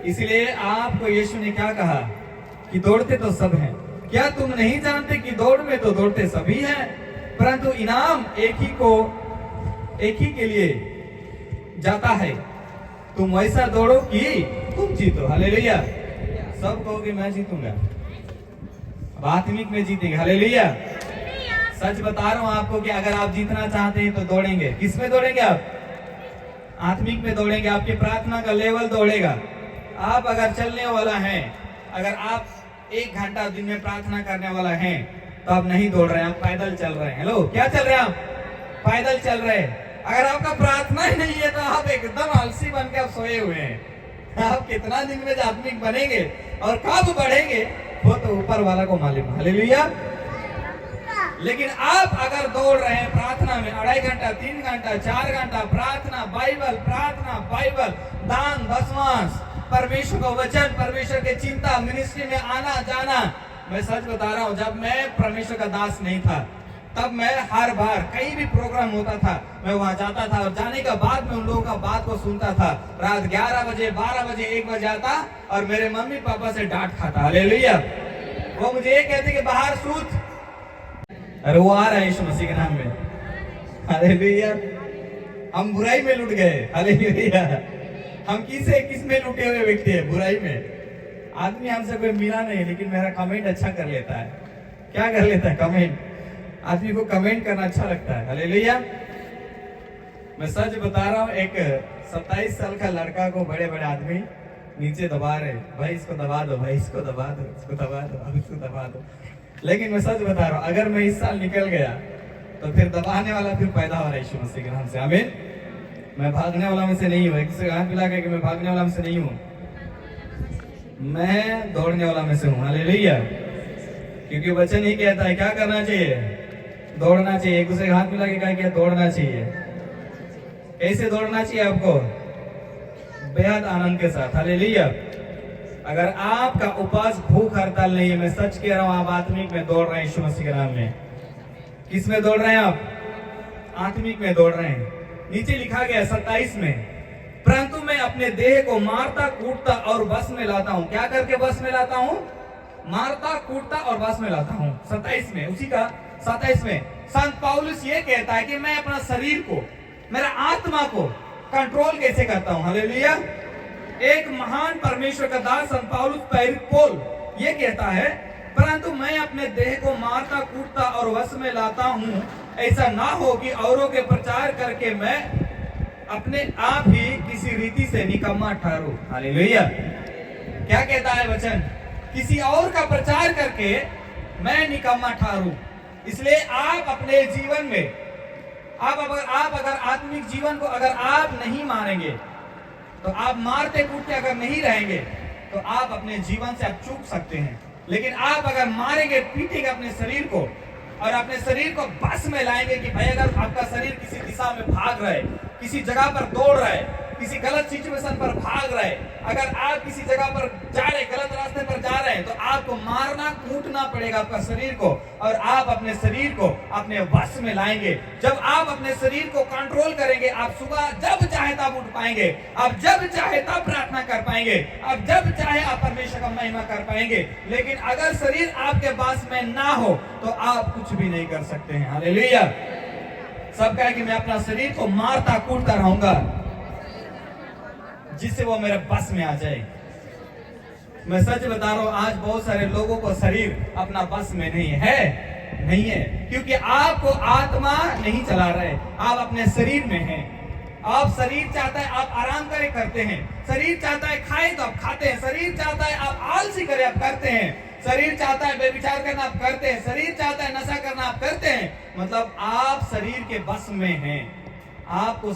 इसलिए आपको यीशु ने क्या कहा कि दौड़ते तो सब हैं। क्या तुम नहीं जानते कि दौड़ में तो दौड़ते सभी हैं, परंतु इनाम एक ही के लिए जाता है। तुम वैसा दौड़ो कि तुम जीतो। हालेलुया। सब कहोगे मैं जीतूंगा, आत्मिक में जीतेंगे। हालेलुया। सच बता रहा हूं आपको कि अगर आप जीतना चाहते हैं तो दौड़ेंगे। किस में दौड़ेंगे आप? आत्मिक में दौड़ेंगे। आपकी प्रार्थना का लेवल दौड़ेगा। आप अगर चलने वाला है, अगर आप 1 घंटा दिन में प्रार्थना करने वाला है तो आप नहीं दौड़ रहे हैं, आप पैदल चल रहे हैं। हेलो, क्या चल रहे हैं आप? पैदल चल रहे हैं। अगर आपका प्रार्थना ही नहीं है तो आप एकदम आलसी बन के आप सोए हुए हैं। आप कितना दिन में आत्मिक बनेंगे और कब बढ़ेंगे वो तो ऊपर वाला को मालूम। हालेलुया। लेकिन आप अगर दौड़ रहे हैं प्रार्थना में 2.5 घंटा, 3 घंटा, 4 घंटा प्रार्थना बाइबल, दान दशमांश, परमेश्वर का वचन, परमेश्वर के चिंता, मिनिस्ट्री में आना जाना। मैं सच बता रहा हूं, जब मैं परमेश्वर का दास नहीं था तब मैं हर बार कहीं भी प्रोग्राम होता था मैं वहां जाता था, और जाने के बाद में उन लोगों का बात को सुनता था। रात 11 बजे, 12 बजे, 1 बजे आता और मेरे मम्मी पापा से डांट खाता। हालेलुया। वो मुझे ये कहते कि बाहर सूत। अरे वो आ रहा है यीशु मसीह के नाम में। हालेलुया। हम बुराई में लुट गए। हालेलुया। हम किस में लुटे हुए व्यक्ति है? बुराई में। आदमी हमसे कोई मिला नहीं लेकिन मेरा कमेंट अच्छा कर लेता है। क्या कर लेता है? कमेंट। आदमी को कमेंट करना अच्छा लगता है। हालेलुया। मैं सच बता रहा हूँ, एक 27 साल का लड़का को बड़े बड़े आदमी नीचे दबा रहे, भाई इसको दबा दो, भाई इसको दबा दो, इसको दबा दो, इसको दबा दो। लेकिन मैं सच बता रहा हूँ, अगर मैं इस साल निकल गया तो फिर दबाने वाला फिर पैदा हो रहा है यीशु मसीह के नाम से। आमीन। मैं भागने वाला में से नहीं हूँ। एक हाथ मिला के कि मैं भागने वाला में से नहीं हूँ, मैं दौड़ने वाला में से हूँ। हालेलुया। क्योंकि वचन ही कहता है क्या करना चाहिए? दौड़ना चाहिए। एक दूसरे हाथ मिला के कहा क्या? दौड़ना चाहिए। कैसे दौड़ना चाहिए आपको? बेहद आनंद के साथ। हालेलुया। अगर आपका उपवास भूख हड़ताल नहीं है, मैं सच कह रहा हूं, आप आत्मिक में दौड़ रहे हैं यीशु मसीह के नाम में। किस में दौड़ रहे हैं आप? आत्मिक में दौड़ रहे हैं। नीचे लिखा गया 27 में, परंतु मैं अपने देह को मारता कूटता और बस में लाता हूं। क्या करके बस में लाता हूं? मारता कूटता और बस में लाता हूं। 27 में, उसी का 27 में संत पौलुस ये कहता है कि मैं अपना शरीर को, मेरा आत्मा को कंट्रोल कैसे करता हूं। हालेलुया। एक महान परमेश्वर का दास संत पौलुस ये कहता है, परंतु मैं अपने देह को मारता कूटता और वश में लाता हूं, ऐसा ना हो कि औरों के प्रचार करके मैं अपने आप ही किसी रीति से निकम्मा ठहरूं। हालेलुया। क्या कहता है वचन? किसी और का प्रचार करके मैं निकम्मा ठहरूं। इसलिए आप अपने जीवन में आप अगर आत्मिक जीवन को अगर आप नहीं मारेंगे, तो आप मारते कूटते अगर नहीं रहेंगे तो आप अपने जीवन से आप चूक सकते हैं। लेकिन आप अगर मारेंगे, पीटेंगे अपने शरीर को और अपने शरीर को बस में लाएंगे कि भाई अगर आपका शरीर किसी दिशा में भाग रहा है, किसी जगह पर दौड़ रहा है, किसी गलत सिचुएशन पर भाग रहा है, अगर आप किसी जगह पर जा रहे, गलत रास्ते पर जा रहे हैं, तो आपको मारना कूटना पड़ेगा आपका शरीर को, और आप अपने शरीर को अपने वश में लाएंगे। जब आप अपने शरीर को कंट्रोल करेंगे, आप सुबह जब चाहे तब उठ पाएंगे, आप जब चाहे तब प्रार्थना कर पाएंगे, आप जब चाहे आप परमेश्वर का महिमा कर पाएंगे। लेकिन अगर शरीर आपके पास में ना हो तो आप कुछ भी नहीं कर सकते हैं। हालेलुया। सब कहे कि मैं अपना शरीर को मारता कूटता रहूंगा जिससे वो मेरे बस में आ जाए। मैं सच बता रहा हूं, आज बहुत सारे लोगों को शरीर अपना बस में नहीं है, क्योंकि आपको आत्मा नहीं चला रहे, आप अपने शरीर में हैं। आप शरीर चाहता है आप आराम करें, करते हैं। शरीर चाहता है खाए तो आप खाते हैं। शरीर चाहता है आप आलसी करें, आप करते हैं। शरीर चाहता है व्यभिचार करना, आप करते हैं। शरीर चाहता है नशा करना, आप करते हैं। मतलब आप शरीर के बस में हैं। आपको